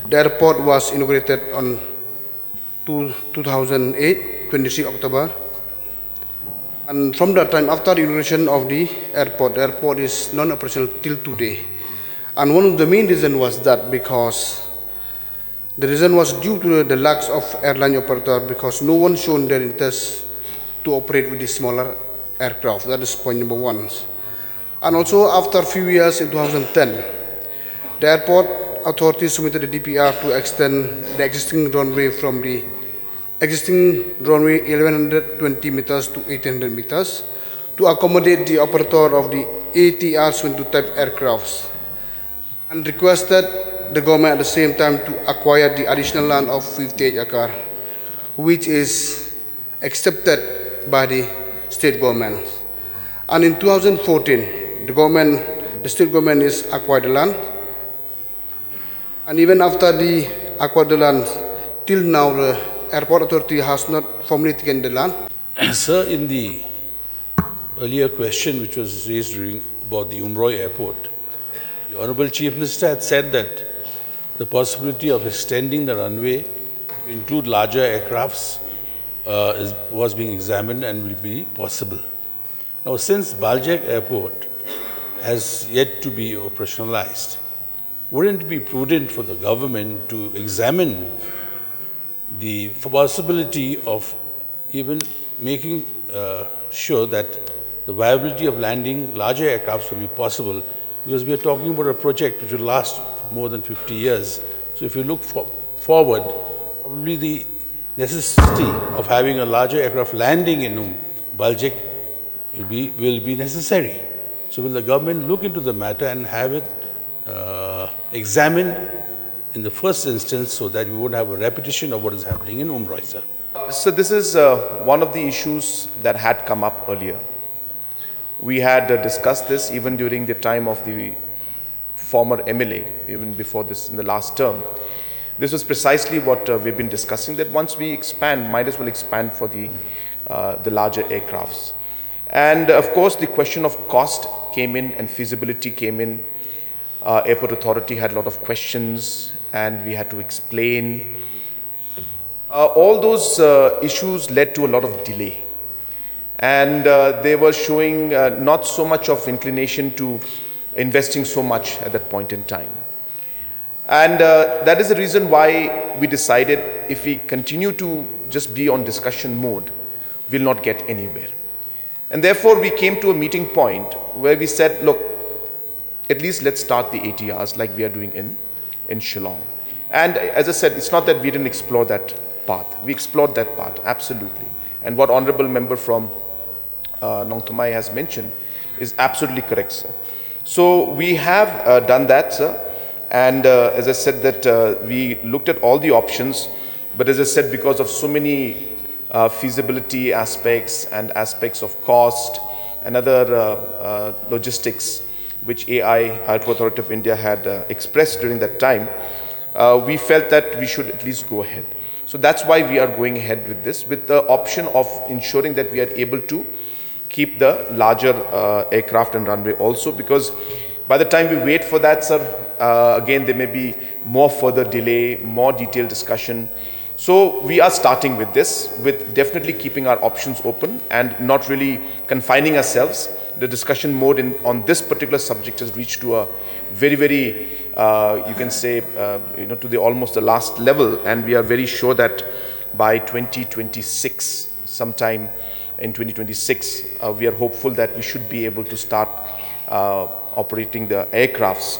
The airport was inaugurated on 2008, 23 October. And from that time, after the inauguration of the airport is non-operational till today. And one of the main reasons was that because the reason was due to the lack of airline operator, because no one shown their interest to operate with the smaller aircraft. That is point number one. And also after a few years in 2010, the airport authorities submitted a DPR to extend the existing runway from the existing runway 1120 meters to 1800 meters to accommodate the operator of the ATR-22 type aircrafts, and requested the government at the same time to acquire the additional land of 58 acres, which is accepted by the state government. And in 2014, the state government is acquired the land, and even after the acquired the land, till now the airport authority has not formally taken the land. Sir, in the earlier question which was raised about the Umroi airport, the Honorable Chief Minister had said that the possibility of extending the runway to include larger aircrafts was being examined and will be possible. Now, since Baljek airport has yet to be operationalized, wouldn't it be prudent for the government to examine the possibility of even making sure that the viability of landing larger aircrafts will be possible, because we are talking about a project which will last more than 50 years. So if you look forward, probably the necessity of having a larger aircraft landing in Baljek will be necessary. So will the government look into the matter and have it examined in the first instance, so that we won't have a repetition of what is happening in Umroi, sir? So this is one of the issues that had come up earlier. We had discussed this even during the time of the former MLA, even before this in the last term. This was precisely what we've been discussing, that once we expand, might as well expand for the larger aircrafts. And of course, the question of cost came in and feasibility came in. Airport authority had a lot of questions and we had to explain. All those issues led to a lot of delay. And they were showing not so much of inclination to investing so much at that point in time. And that is the reason why we decided if we continue to just be on discussion mode, we'll not get anywhere. And therefore we came to a meeting point where we said, look, at least let's start the ATRs like we are doing in Shillong. And as I said, it's not that we didn't explore that path. We explored that path, absolutely. And what Honorable Member from Nong Thomai has mentioned is absolutely correct, sir. So we have done that, sir. And as I said that we looked at all the options, but as I said, because of so many feasibility aspects and aspects of cost and other logistics, which Airport Authority of India had expressed during that time, we felt that we should at least go ahead. So that's why we are going ahead with this, with the option of ensuring that we are able to keep the larger aircraft and runway also, because by the time we wait for that, sir, again, there may be more further delay, more detailed discussion. So we are starting with this, with definitely keeping our options open and not really confining ourselves. The discussion mode on this particular subject has reached to a very, very, you can say, to the almost the last level. And we are very sure that by 2026, sometime in 2026, we are hopeful that we should be able to start operating the aircrafts